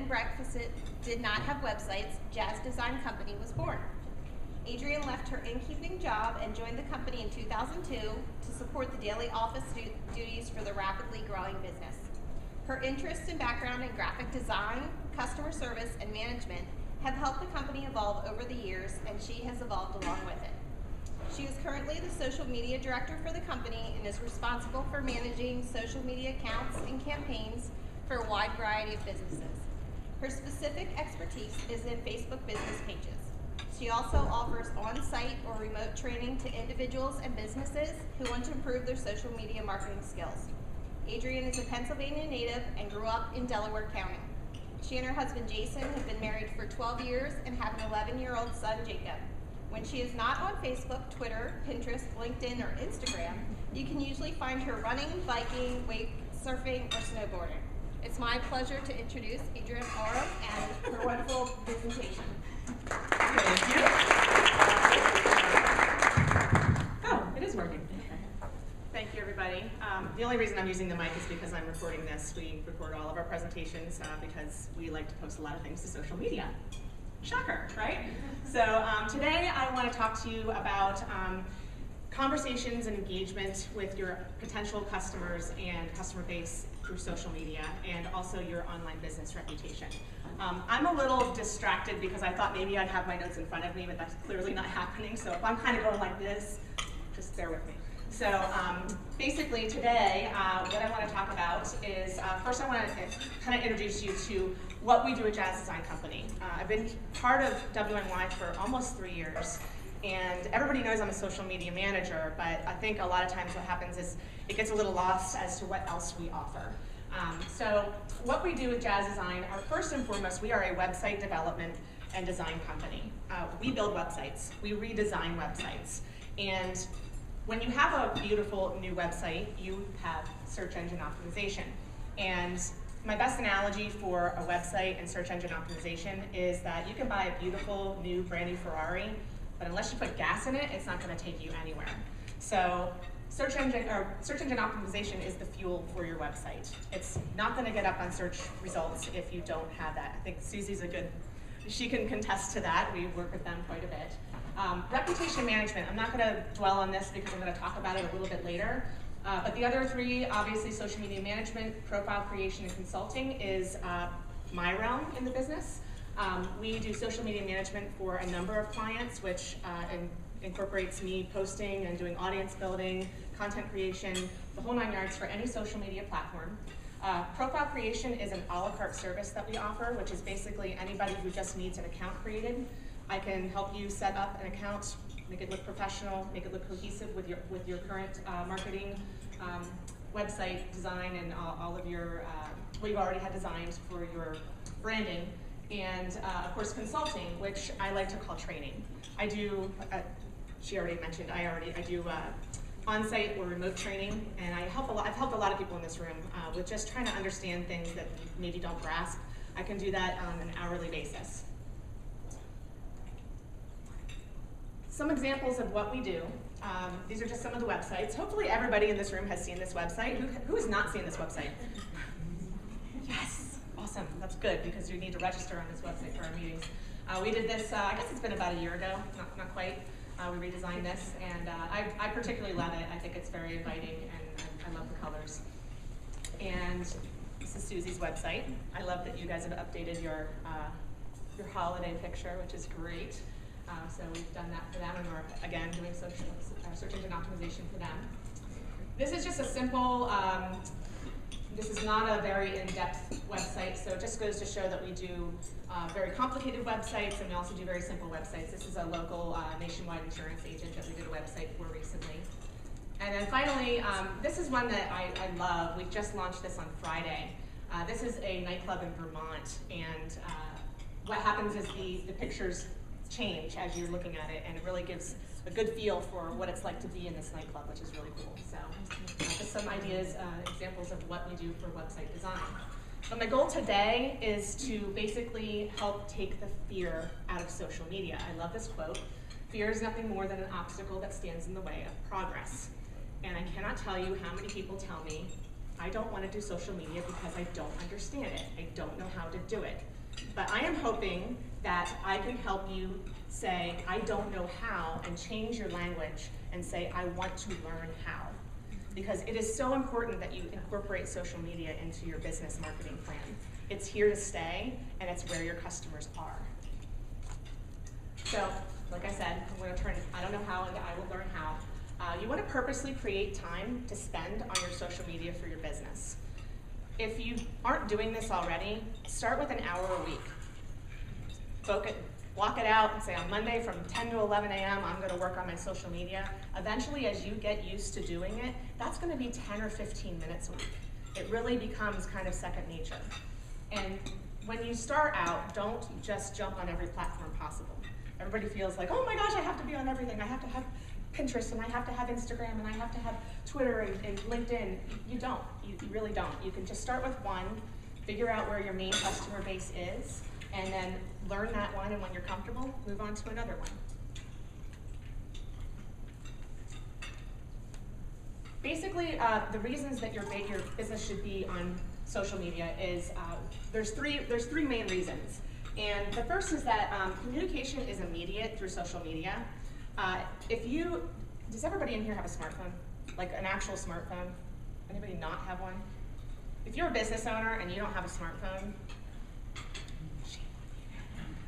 and breakfasts did not have websites, Jazz Design Company was born. Adriane left her innkeeping job and joined the company in 2002 to support the daily office duties for the rapidly growing business. Her interests and background in graphic design, customer service, and management have helped the company evolve over the years, and she has evolved along with it. She is currently the social media director for the company and is responsible for managing social media accounts and campaigns for a wide variety of businesses. Her specific expertise is in Facebook business pages. She also offers on-site or remote training to individuals and businesses who want to improve their social media marketing skills. Adriane is a Pennsylvania native and grew up in Delaware County. She and her husband Jason have been married for 12 years and have an 11-year-old son, Jacob. When she is not on Facebook, Twitter, Pinterest, LinkedIn, or Instagram, you can usually find her running, biking, wake surfing, or snowboarding. It's my pleasure to introduce Adriane Aram and her wonderful presentation. Thank you. Oh, it is working. Thank you, everybody. The only reason I'm using the mic is because I'm recording this. We record all of our presentations because we like to post a lot of things to social media. Shocker, right? So today I want to talk to you about conversations and engagement with your potential customers and customer base through social media, and also your online business reputation. I'm a little distracted because I thought maybe I'd have my notes in front of me, but that's clearly not happening. So if I'm kind of going like this, just bear with me. So basically today, what I want to talk about is, first I want to kind of introduce you to what we do at Jazz Design Company. I've been part of WNY for almost 3 years, and everybody knows I'm a social media manager, but I think a lot of times what happens is it gets a little lost as to what else we offer. So what we do with Jazz Design are, first and foremost, we are a website development and design company. We build websites, we redesign websites, and when you have a beautiful new website, you have search engine optimization. And my best analogy for a website and search engine optimization is that you can buy a beautiful new brand new Ferrari, but unless you put gas in it, it's not going to take you anywhere. So search engine optimization is the fuel for your website. It's not going to get up on search results if you don't have that. I think Susie's she can contest to that. We work with them quite a bit. Reputation management, I'm not going to dwell on this because I'm going to talk about it a little bit later. But the other three, obviously social media management, profile creation, and consulting is my realm in the business. We do social media management for a number of clients, which incorporates me posting and doing audience building, content creation, the whole 9 yards for any social media platform. Profile creation is an a la carte service that we offer, which is basically anybody who just needs an account created. I can help you set up an account, make it look professional, make it look cohesive with your current marketing, website design, and all of your what you already had designed for your branding, and of course consulting, which I like to call training. I do. She already mentioned. I do on-site or remote training, and I've helped a lot of people in this room with just trying to understand things that maybe don't grasp. I can do that on an hourly basis. Some examples of what we do. These are just some of the websites. Hopefully everybody in this room has seen this website. Who has not seen this website? Yes, awesome, that's good because you need to register on this website for our meetings. We did this, I guess it's been about a year ago, not quite. We redesigned this, and I particularly love it. I think it's very inviting, and I love the colors. And this is Susie's website. I love that you guys have updated your holiday picture, which is great. So we've done that for them, and we're, again, doing search engine optimization for them. This is just a simple, this is not a very in-depth website, so it just goes to show that we do very complicated websites, and we also do very simple websites. This is a local nationwide insurance agent that we did a website for recently. And then finally, this is one that I love. We just launched this on Friday. This is a nightclub in Vermont, and what happens is the pictures change as you're looking at it, and it really gives a good feel for what it's like to be in this nightclub, which is really cool. So just some ideas, examples of what we do for website design. But my goal today is to basically help take the fear out of social media. I love this quote. Fear is nothing more than an obstacle that stands in the way of progress. And I cannot tell you how many people tell me, I don't want to do social media because I don't understand it. I don't know how to do it. But I am hoping that I can help you say, I don't know how, and change your language and say, I want to learn how. Because it is so important that you incorporate social media into your business marketing plan. It's here to stay, and it's where your customers are. So, like I said, I'm going to turn I don't know how into I will learn how. You want to purposely create time to spend on your social media for your business. If you aren't doing this already, start with an hour a week. Block it out and say on Monday from 10 to 11 a.m. I'm going to work on my social media. Eventually, as you get used to doing it, that's going to be 10 or 15 minutes a week. It really becomes kind of second nature. And when you start out, don't just jump on every platform possible. Everybody feels like, oh my gosh, I have to be on everything. I have to have Pinterest, and I have to have Instagram, and I have to have Twitter and LinkedIn. You don't. You really don't. You can just start with one, figure out where your main customer base is, and then learn that one, and when you're comfortable, move on to another one. Basically, the reasons that your business should be on social media is there's three main reasons. And the first is that communication is immediate through social media. Does everybody in here have a smartphone? Like an actual smartphone? Anybody not have one? If you're a business owner and you don't have a smartphone,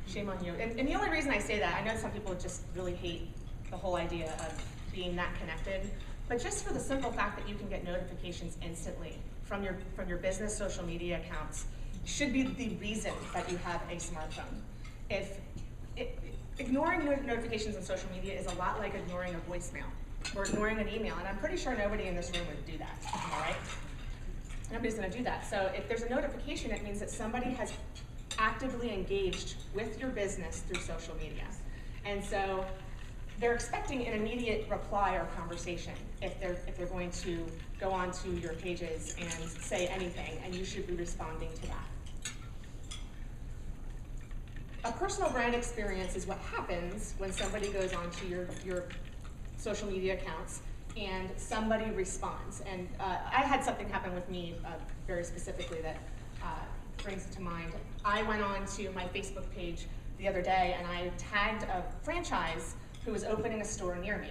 shame on you. And the only reason I say that, I know some people just really hate the whole idea of being that connected, but just for the simple fact that you can get notifications instantly from your business social media accounts should be the reason that you have a smartphone. Ignoring notifications on social media is a lot like ignoring a voicemail or ignoring an email, and I'm pretty sure nobody in this room would do that, all right? Nobody's gonna do that. So if there's a notification, it means that somebody has actively engaged with your business through social media. And so they're expecting an immediate reply or conversation if they're going to go onto your pages and say anything, and you should be responding to that. A personal brand experience is what happens when somebody goes onto your social media accounts and somebody responds. And I had something happen with me very specifically that brings it to mind. I went on to my Facebook page the other day and I tagged a franchise who was opening a store near me.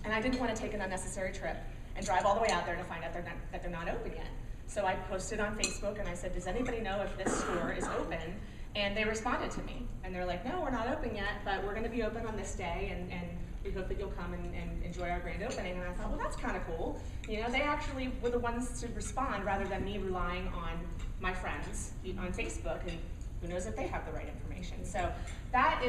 And I didn't want to take an unnecessary trip and drive all the way out there to find out that they're not open yet. So I posted on Facebook and I said, does anybody know if this store is open? And they responded to me. And they're like, no, we're not open yet, but we're going to be open on this day, and we hope that you'll come and enjoy our grand opening. And I thought, well, that's kind of cool. You know, they actually were the ones to respond rather than me relying on my friends on Facebook, and who knows if they have the right information. So that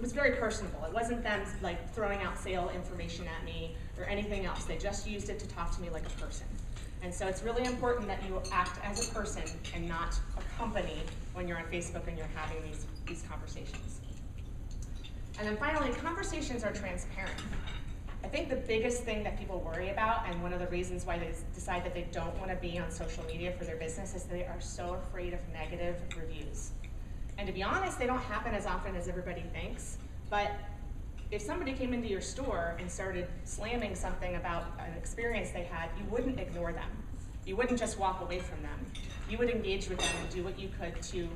was very personable. It wasn't them like throwing out sale information at me or anything else. They just used it to talk to me like a person. And so it's really important that you act as a person and not a company when you're on Facebook and you're having these conversations. And then finally, conversations are transparent. I think the biggest thing that people worry about, and one of the reasons why they decide that they don't want to be on social media for their business, is they are so afraid of negative reviews. And to be honest, they don't happen as often as everybody thinks, but if somebody came into your store and started slamming something about an experience they had, you wouldn't ignore them. You wouldn't just walk away from them. You would engage with them and do what you could to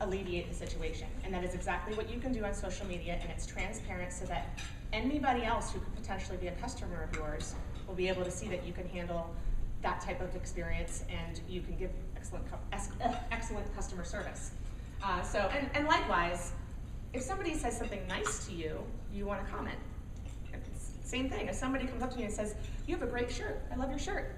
alleviate the situation. And that is exactly what you can do on social media, and it's transparent so that anybody else who could potentially be a customer of yours will be able to see that you can handle that type of experience and you can give excellent customer service. And likewise, if somebody says something nice to you, you want to comment. Same thing, if somebody comes up to you and says, you have a great shirt, I love your shirt.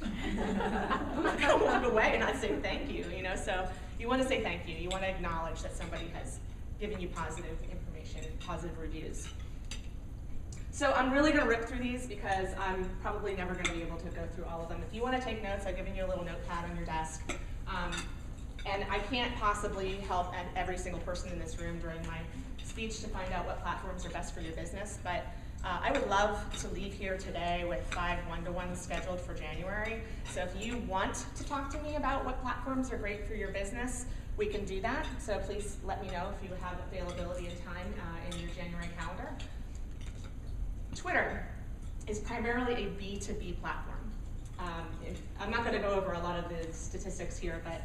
I'm not going to walk away and not say thank you, so you want to say thank you. You want to acknowledge that somebody has given you positive information, positive reviews. So I'm really going to rip through these because I'm probably never going to be able to go through all of them. If you want to take notes, I've given you a little notepad on your desk. And I can't possibly help every single person in this room during my speech to find out what platforms are best for your business, but I would love to leave here today with 5 one-to-ones scheduled for January. So if you want to talk to me about what platforms are great for your business, we can do that. So please let me know if you have availability and time in your January calendar. Twitter is primarily a B2B platform. I'm not going to go over a lot of the statistics here, but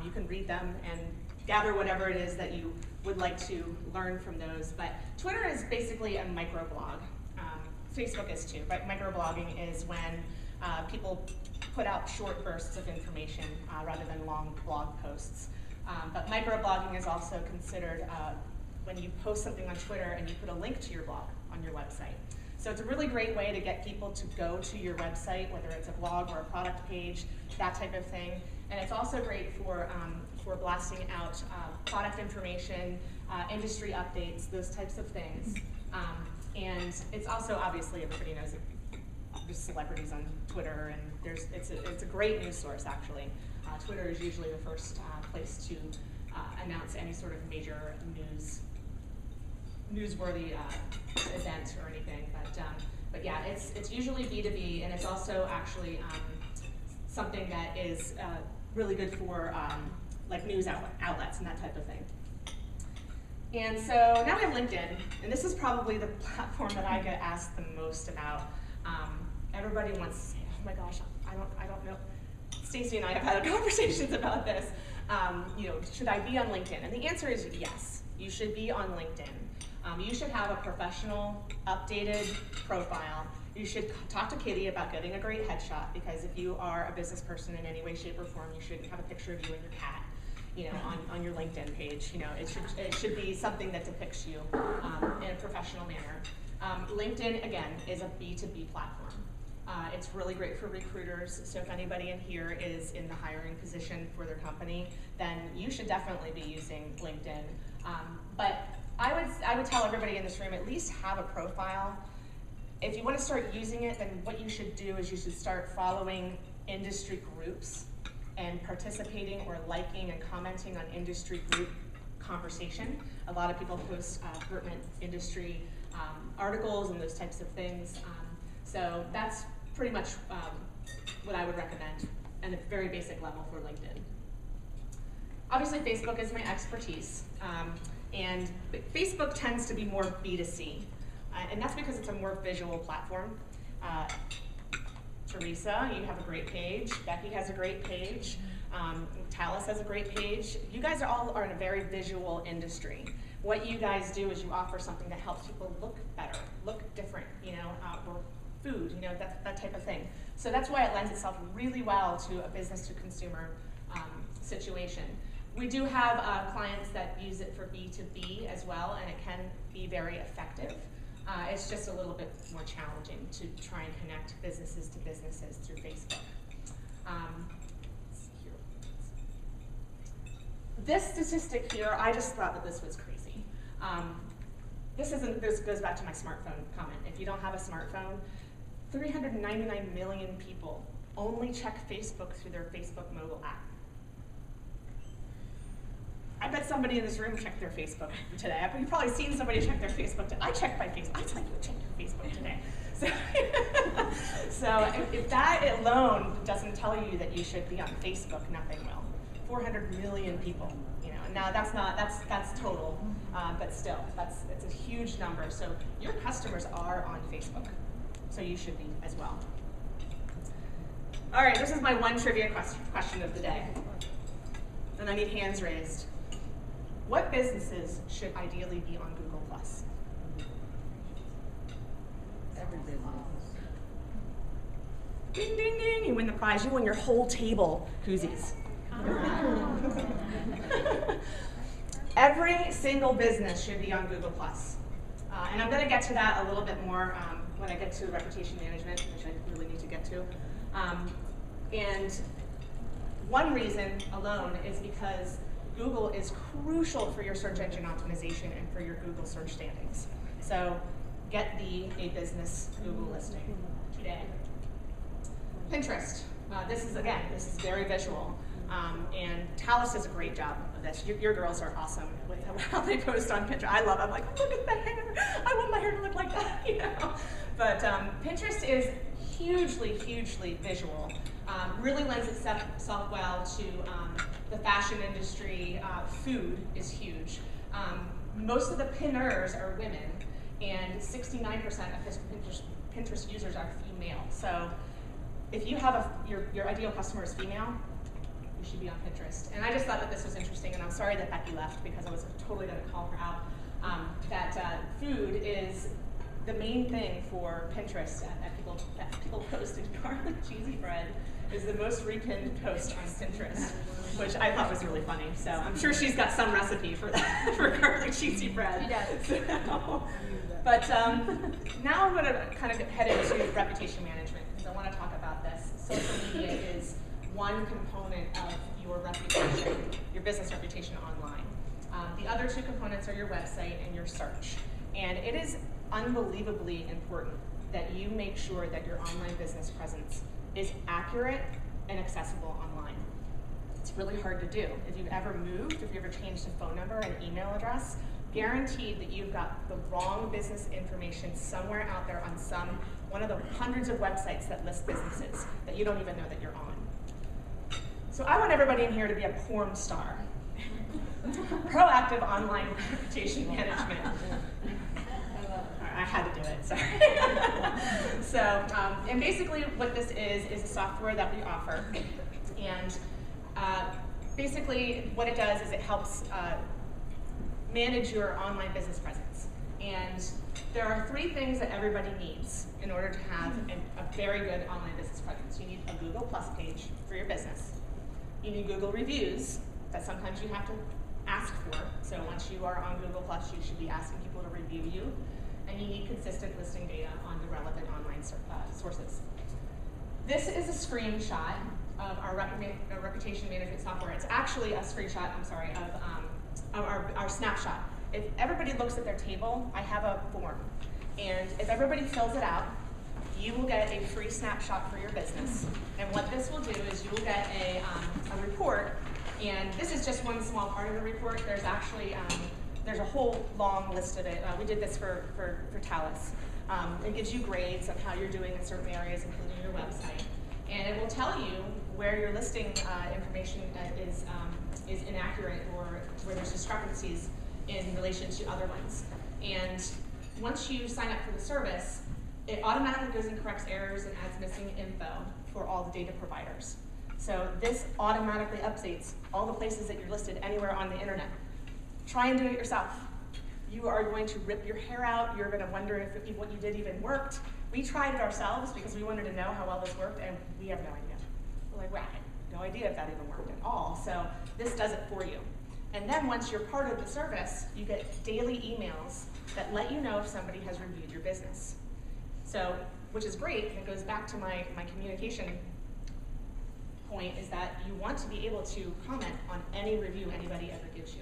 you can read them and gather whatever it is that you would like to learn from those. But Twitter is basically a microblog. Facebook is too, right? Microblogging is when people put out short bursts of information rather than long blog posts. But microblogging is also considered when you post something on Twitter and you put a link to your blog on your website. So it's a really great way to get people to go to your website, whether it's a blog or a product page, that type of thing. And it's also great for blasting out product information, industry updates, those types of things. And it's also, obviously, everybody knows it, there's celebrities on Twitter, and it's a great news source, actually. Twitter is usually the first place to announce any sort of major newsworthy event or anything. But yeah, it's usually B2B, and it's also actually something that is really good for like news outlets and that type of thing. And so now we have LinkedIn, and this is probably the platform that I get asked the most about. Everybody wants to say, oh my gosh, I don't know. Stacy and I have had conversations about this. Should I be on LinkedIn? And the answer is yes, you should be on LinkedIn. You should have a professional, updated profile. You should talk to Kitty about getting a great headshot, because if you are a business person in any way, shape, or form, you shouldn't have a picture of you and your cat, on your LinkedIn page. It should be something that depicts you in a professional manner. LinkedIn, again, is a B2B platform. It's really great for recruiters, so if anybody in here is in the hiring position for their company, then you should definitely be using LinkedIn. But I would tell everybody in this room, at least have a profile. If you want to start using it, then what you should do is you should start following industry groups and participating or liking and commenting on industry group conversation. A lot of people post pertinent industry articles and those types of things. So that's pretty much what I would recommend at a very basic level for LinkedIn. Obviously, Facebook is my expertise, and Facebook tends to be more B2C, and that's because it's a more visual platform. Teresa, you have a great page. Becky has a great page. Talis has a great page. You guys are in a very visual industry. What you guys do is you offer something that helps people look better, look different, or food, that type of thing. So that's why it lends itself really well to a business-to-consumer situation. We do have clients that use it for B2B as well, and it can be very effective. It's just a little bit more challenging to try and connect businesses to businesses through Facebook. This statistic here, I just thought that this was crazy. This goes back to my smartphone comment. If you don't have a smartphone, 399 million people only check Facebook through their Facebook mobile app. I bet somebody in this room checked their Facebook today. You've probably seen somebody check their Facebook today. I checked my Facebook. I thought you checked your Facebook today. So if that alone doesn't tell you that you should be on Facebook, nothing will. 400 million people, and now that's total, but still, it's a huge number. So your customers are on Facebook, so you should be as well. All right, this is my one trivia question of the day, and I need hands raised. What businesses should ideally be on Google+? Every business. Ding, ding, ding, you win the prize. You win your whole table koozies. Every single business should be on Google+. And I'm going to get to that a little bit more when I get to reputation management, which I really need to get to. And one reason alone is because Google is crucial for your search engine optimization and for your Google search standings. So get a business Google listing today. Pinterest. This is very visual. And Talis does a great job of this. Your girls are awesome with how they post on Pinterest. I love it. I'm like, oh, look at the hair. I want my hair to look like that, But Pinterest is hugely, hugely visual. Really lends itself well to the fashion industry. Food is huge. Most of the pinners are women, and 69% of Pinterest users are female. So if you have your ideal customer is female, you should be on Pinterest. And I just thought that this was interesting, and I'm sorry that Becky left because I was totally going to call her out. That food is the main thing for Pinterest that people post, and garlic cheesy bread is the most repinned post on Pinterest, which I thought was really funny. So I'm sure she's got some recipe for that, for garlic cheesy bread. She does. So, but now I'm going to kind of head into reputation management because I want to talk about this. Social media is one component of your reputation, your business reputation online. The other two components are your website and your search. And it is unbelievably important that you make sure that your online business presence is accurate and accessible online. It's really hard to do. If you've ever moved, if you ever changed a phone number and email address, guaranteed that you've got the wrong business information somewhere out there on one of the hundreds of websites that list businesses that you don't even know that you're on. So I want everybody in here to be a porn star. Proactive online reputation management. I had to do it, sorry. So, and basically what this is a software that we offer. And basically what it does is it helps manage your online business presence. And there are three things that everybody needs in order to have a very good online business presence. You need a Google Plus page for your business. You need Google reviews that sometimes you have to ask for. So once you are on Google Plus, you should be asking people to review you. And you need consistent listing data on the relevant online sources. This is a screenshot of our reputation management software. It's actually a screenshot, I'm sorry, of our snapshot. If everybody looks at their table, I have a form. And if everybody fills it out, you will get a free snapshot for your business. And what this will do is you will get a report. And this is just one small part of the report. There's actually, there's a whole long list of it. We did this for Talus. It gives you grades on how you're doing in certain areas, including your website. And it will tell you where your listing information is inaccurate or where there's discrepancies in relation to other ones. And once you sign up for the service, it automatically goes and corrects errors and adds missing info for all the data providers. So this automatically updates all the places that you're listed anywhere on the internet. Try and do it yourself. You are going to rip your hair out. You're going to wonder if what you did even worked. We tried it ourselves because we wanted to know how well this worked, and we have no idea. We're like, wow, I had no idea if that even worked at all. So this does it for you. And then once you're part of the service, you get daily emails that let you know if somebody has reviewed your business. So, which is great, and it goes back to my communication point, is that you want to be able to comment on any review anybody ever gives you.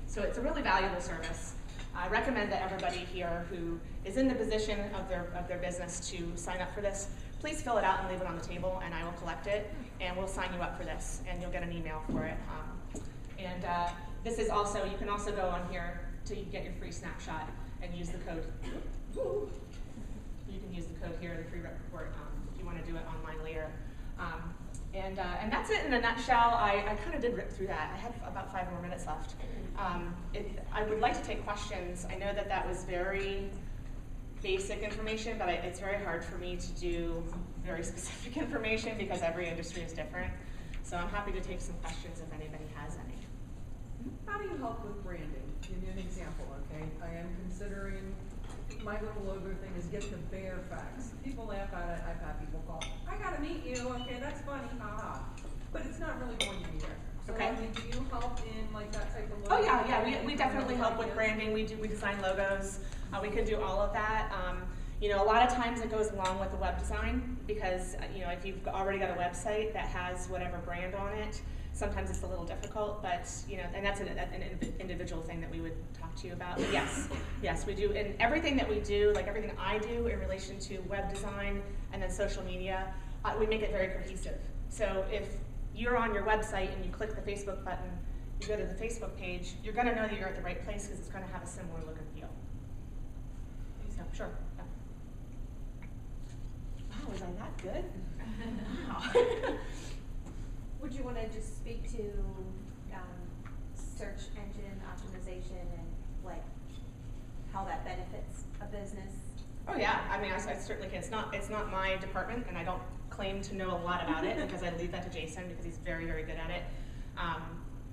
So it's a really valuable service. I recommend that everybody here who is in the position of their business to sign up for this, please fill it out and leave it on the table, and I will collect it, and we'll sign you up for this, and you'll get an email for it. And this is also, you can also go on here to get your free snapshot and use the code. You can use the code here, the free report, if you want to do it online later. And that's it in a nutshell. I kind of did rip through that. I have about 5 more minutes left. I would like to take questions. I know that was very basic information, but it's very hard for me to do very specific information because every industry is different. So I'm happy to take some questions if anybody has any. How do you help with branding? Give you an example, okay? I am considering, my little logo thing is get the bare facts. People laugh at it, I've had people call, I gotta meet you, okay, that's funny, haha. But it's not really going to be there. So, Okay. I mean, do you help in like that type of logo? Oh yeah, we definitely help with branding. We design logos. We can do all of that. You know, a lot of times it goes along with the web design because, you know, if you've already got a website that has whatever brand on it, sometimes it's a little difficult, but, you know, and that's an individual thing that we would talk to you about. But yes, we do. And everything that we do, like everything I do in relation to web design and then social media, we make it very cohesive. So if you're on your website and you click the Facebook button, you go to the Facebook page, you're going to know that you're at the right place because it's going to have a similar look and feel. So, sure. Yeah. Wow, was I that good? Wow. Would you want to just speak to search engine optimization and like how that benefits a business? Oh yeah, I mean, I certainly can. It's not my department, and I don't claim to know a lot about it because I leave that to Jason because he's very, very good at it.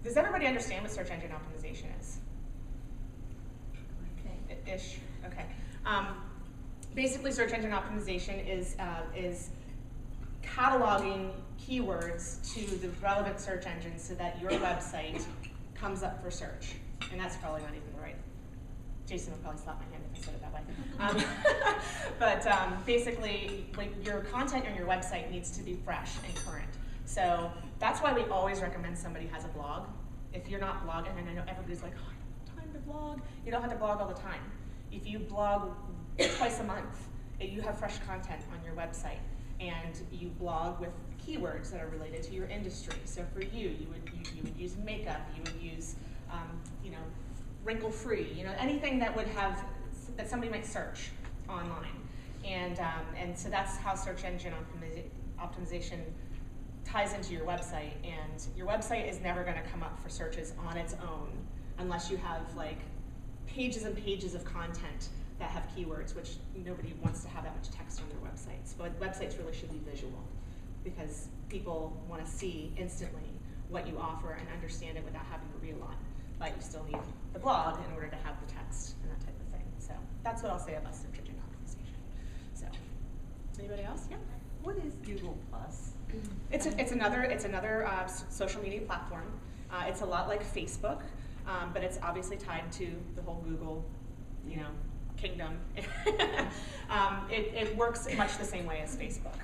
Does everybody understand what search engine optimization is? Okay. Ish. Okay. Basically, search engine optimization is cataloging keywords to the relevant search engines so that your website comes up for search. And that's probably not even right. Jason will probably slap my hand if I said it that way. But basically, like, your content on your website needs to be fresh and current. So that's why we always recommend somebody has a blog. If you're not blogging, and I know everybody's like, oh, I don't have time to blog. You don't have to blog all the time. If you blog twice a month, you have fresh content on your website, and you blog with keywords that are related to your industry. So for you would use makeup, you would use wrinkle-free, anything that would have that somebody might search online, and so that's how search engine optimization ties into your website. And your website is never going to come up for searches on its own unless you have like pages and pages of content that have keywords, which nobody wants to have that much text on their websites. But websites really should be visual because people want to see instantly what you offer and understand it without having to read a lot. But you still need the blog in order to have the text and that type of thing. So that's what I'll say about search engine optimization. So, anybody else? Yeah. What is Google Plus? It's another social media platform. It's a lot like Facebook, but it's obviously tied to the whole Google, kingdom. It works much the same way as Facebook.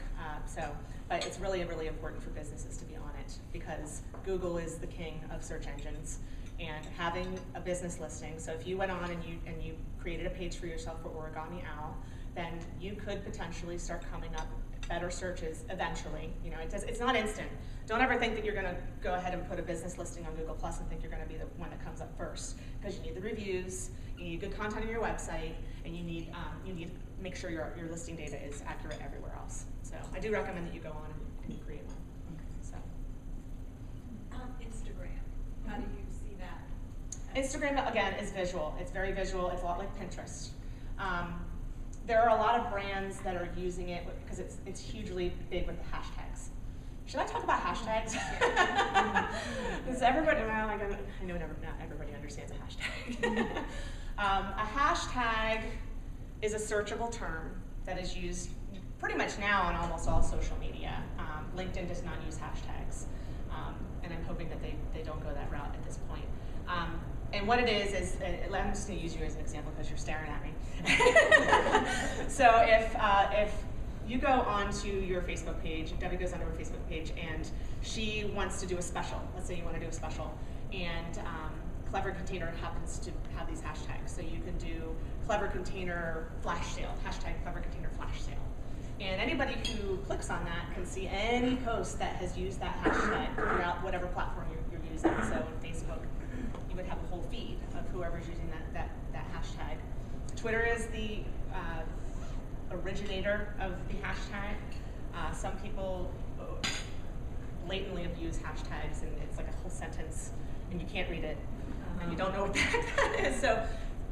But it's really, really important for businesses to be on it because Google is the king of search engines. And having a business listing, so if you went on and you created a page for yourself for Origami Owl, then you could potentially start coming up better searches eventually. It's not instant. Don't ever think that you're going to go ahead and put a business listing on Google Plus and think you're going to be the one that comes up first, because you need the reviews, you need good content on your website, and you need to make sure your listing data is accurate everywhere else. So I do recommend that you go on and create one. So Instagram, how do you see that? Instagram, again, is visual. It's very visual. It's a lot like Pinterest. There are a lot of brands that are using it because it's hugely big with the hashtags. Should I talk about hashtags? Does everybody? Well, I know not everybody understands a hashtag. A hashtag is a searchable term that is used pretty much now on almost all social media. LinkedIn does not use hashtags, and I'm hoping that they don't go that route at this point. And what it is I'm just going to use you as an example because you're staring at me. So if you go onto your Facebook page, Debbie goes onto her Facebook page, and she wants to do a special. Let's say you want to do a special, and Clever Container happens to have these hashtags. So you can do Clever Container Flash Sale, hashtag Clever Container Flash Sale. And anybody who clicks on that can see any post that has used that hashtag throughout whatever platform you're using. So in Facebook, you would have a whole feed of whoever's using that hashtag. Twitter is the originator of the hashtag. Some people blatantly abuse hashtags, and it's like a whole sentence, and you can't read it, and you don't know what that is. So,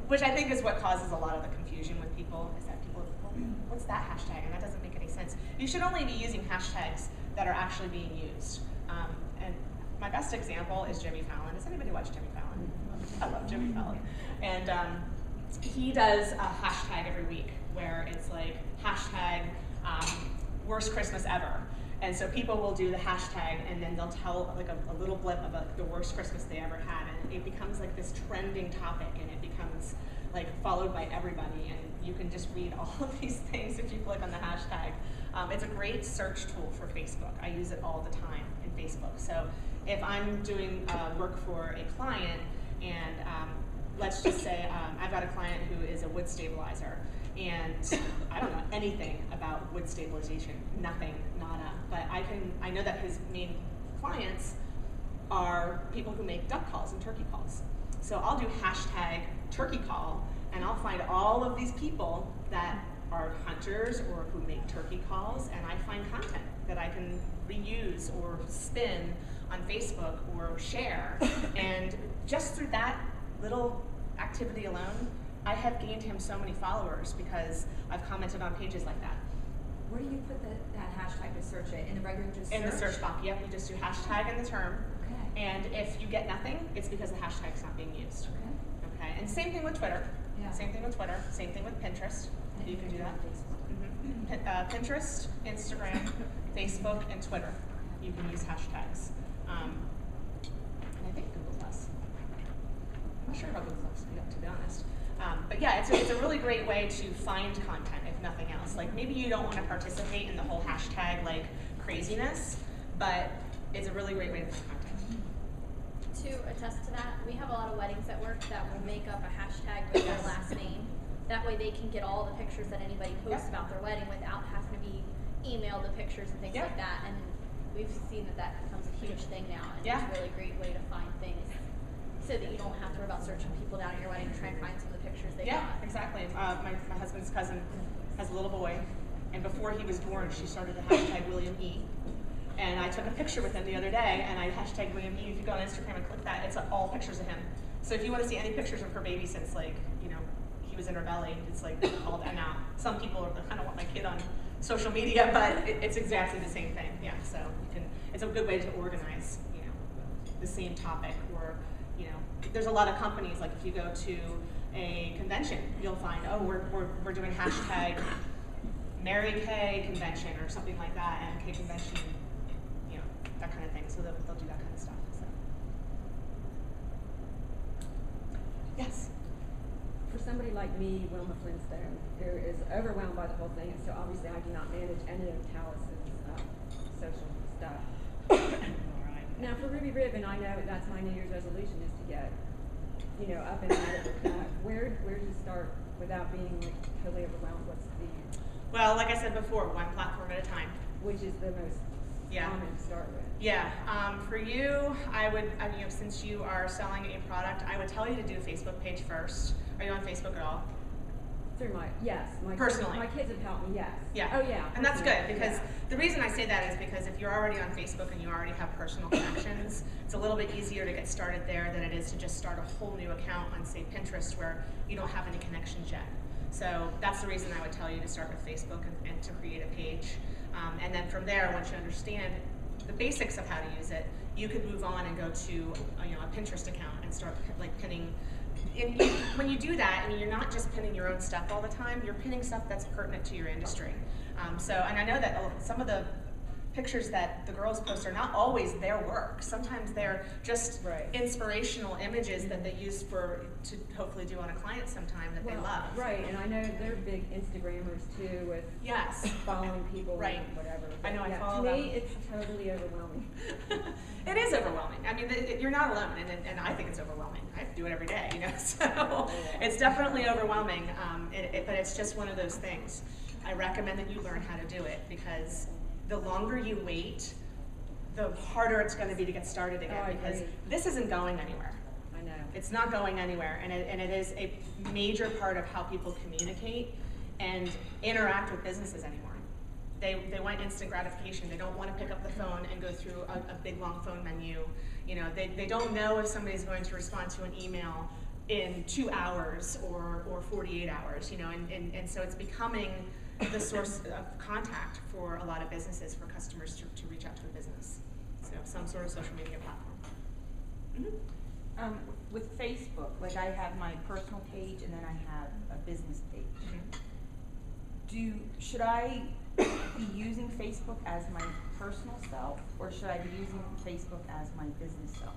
which I think is what causes a lot of the confusion with people, is that people, well, what's that hashtag? And that doesn't make any sense. You should only be using hashtags that are actually being used. And my best example is Jimmy Fallon. Does anybody watch Jimmy Fallon? I love Jimmy Fallon. And he does a hashtag every week where it's like hashtag worst Christmas ever. And so people will do the hashtag, and then they'll tell like a little blip about the worst Christmas they ever had, and it becomes like this trending topic, and it becomes like followed by everybody, and you can just read all of these things if you click on the hashtag. It's a great search tool for Facebook. I use it all the time in Facebook. So if I'm doing work for a client, and let's just say I've got a client who is a wood stabilizer, and I don't know anything about wood stabilization, nothing, nada, but I know that his main clients are people who make duck calls and turkey calls. So I'll do hashtag turkey call, and I'll find all of these people that are hunters or who make turkey calls, and I find content that I can reuse or spin on Facebook or share. And just through that little activity alone, I have gained him so many followers because I've commented on pages like that. Where do you put that hashtag to search it? In the regular just In the search box, yep, you just do hashtag in the term. Okay. And if you get nothing, it's because the hashtag's not being used. Okay. Okay, and same thing with Twitter. Yeah. Same thing with Twitter. Same thing with Pinterest. You can do that. Pinterest, Instagram, Facebook, and Twitter. You can use hashtags. And I think Google Plus. I'm not sure how Google Plus is, to be honest. But yeah, it's a really great way to find content, if nothing else. Like maybe you don't want to participate in the whole hashtag like craziness, but it's a really great way to find content. To attest to that, we have a lot of weddings at work that will make up a hashtag with their last name. That way they can get all the pictures that anybody posts about their wedding without having to be emailed the pictures and things like that. And we've seen that becomes a huge thing now, and it's a really great way to find things so that you don't have to worry about searching people down at your wedding to try and find some of the pictures they got. Yeah, exactly. My husband's cousin has a little boy, and before he was born, she started the hashtag William E. And I took a picture with him the other day, and I hashtag William E. If you go on Instagram and click that, it's all pictures of him. So if you want to see any pictures of her baby since, like, you know, he was in her belly, it's like called and now. Some people are kind of want my kid on social media, but it's exactly the same thing. Yeah, so you can. It's a good way to organize, you know, the same topic. Or, you know, there's a lot of companies. Like if you go to a convention, you'll find, oh, we're doing hashtag Mary Kay convention or something like that, MK convention. That kind of thing, so they'll do that kind of stuff. So. Yes? For somebody like me, Wilma Flintstone, who is overwhelmed by the whole thing, and so obviously I do not manage any of Talus's social stuff. Now for Ruby Ribbon, I know that's my New Year's resolution is to get, you know, up and at it with that. Where do you start without being like, totally overwhelmed? What's the... Well, like I said before, one platform at a time. Which is the most common to start with. Yeah, for you, I mean, since you are selling a product, I would tell you to do a Facebook page first. Are you on Facebook at all? Through my personally. My kids have helped me, yes. Yeah. Oh yeah. And that's good because the reason I say that is because if you're already on Facebook and you already have personal connections, it's a little bit easier to get started there than it is to just start a whole new account on, say, Pinterest where you don't have any connections yet. So that's the reason I would tell you to start with Facebook and to create a page. And then from there, once you understand the basics of how to use it, you could move on and go to a Pinterest account and start like pinning. When you do that, I mean, you're not just pinning your own stuff all the time, you're pinning stuff that's pertinent to your industry. And I know that some of the pictures that the girls post are not always their work. Sometimes they're just inspirational images that they use to hopefully do on a client sometime that they love. Right, and I know they're big Instagrammers too with following people and whatever. But I know I follow them. them. To me, it's totally overwhelming. It is overwhelming. I mean, you're not alone, and I think it's overwhelming. I have to do it every day, you know. So it's definitely overwhelming, but it's just one of those things. I recommend that you learn how to do it because the longer you wait, the harder it's going to be to get started again because this isn't going anywhere. I know. It's not going anywhere, and it is a major part of how people communicate and interact with businesses anymore. They want instant gratification. They don't want to pick up the phone and go through a big long phone menu. You know, they don't know if somebody's going to respond to an email in 2 hours or 48 hours. You know, and so it's becoming the source of contact for a lot of businesses, for customers to reach out to a business. So some sort of social media platform. Mm-hmm. With Facebook, like I have my personal page and then I have a business page. Mm-hmm. Should I be using Facebook as my personal self, or should I be using Facebook as my business self?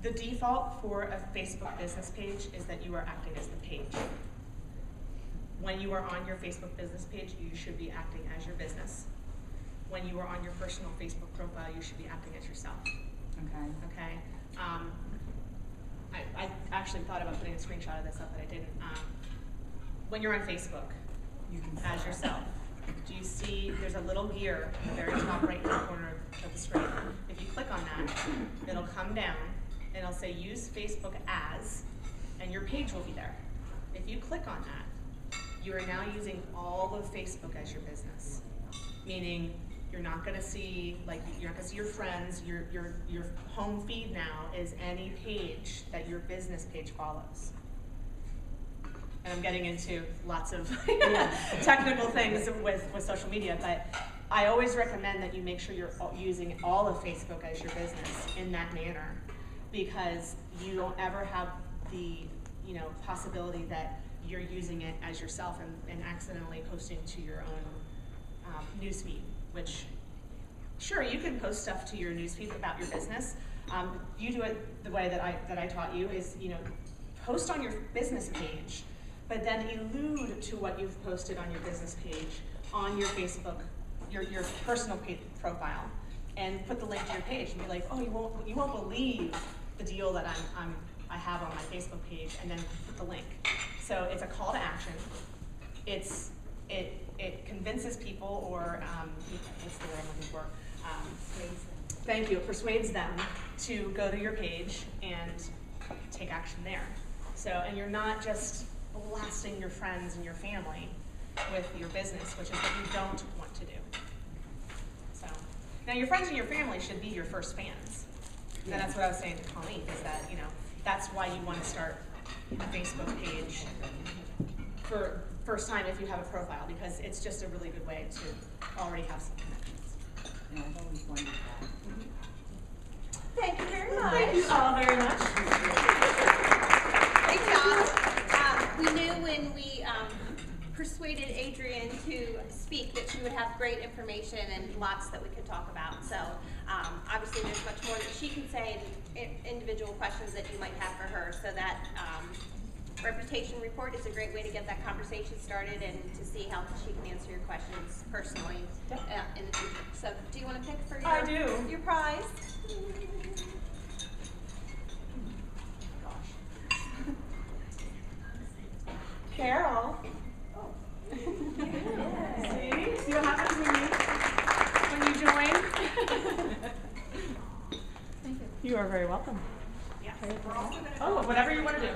The default for a Facebook business page is that you are acting as the page. When you are on your Facebook business page, you should be acting as your business. When you are on your personal Facebook profile, you should be acting as yourself. Okay. Okay. I actually thought about putting a screenshot of this up, but I didn't. When you're on Facebook, you can as yourself. Do you see there's a little gear in the very top right hand corner of the screen? If you click on that, it'll come down and it'll say use Facebook as, and your page will be there. If you click on that, you are now using all of Facebook as your business, meaning you're not going to see your friends. Your home feed now is any page that your business page follows. and I'm getting into lots of technical things with social media, but I always recommend that you make sure you're using all of Facebook as your business in that manner, because you don't ever have the possibility that you're using it as yourself and accidentally posting to your own newsfeed, which sure, you can post stuff to your newsfeed about your business. You do it the way that I taught you is, post on your business page, but then allude to what you've posted on your business page on your Facebook, your personal profile, and put the link to your page and be like, oh, you won't believe the deal that I have on my Facebook page, and then put the link. So it's a call to action. It convinces people, or what's the word I'm looking for? Thank you. It persuades them to go to your page and take action there. So, and you're not just blasting your friends and your family with your business, which is what you don't want to do. So, now your friends and your family should be your first fans. And that's what I was saying to Colleen, is that, that's why you want to start a Facebook page for first time if you have a profile, because it's just a really good way to already have some connections. Yeah, I've always wondered that. Thank you very much. Thank you all very much. Great job. We knew when we persuaded Adriane to speak that she would have great information and lots that we could talk about. So obviously there's much more that she can say and individual questions that you might have for her. So that reputation report is a great way to get that conversation started and to see how she can answer your questions personally in the future. So do you want to pick for your prize? Carol. See what happens when you join? Thank you. You are very welcome. Yes. Oh, whatever you want to do.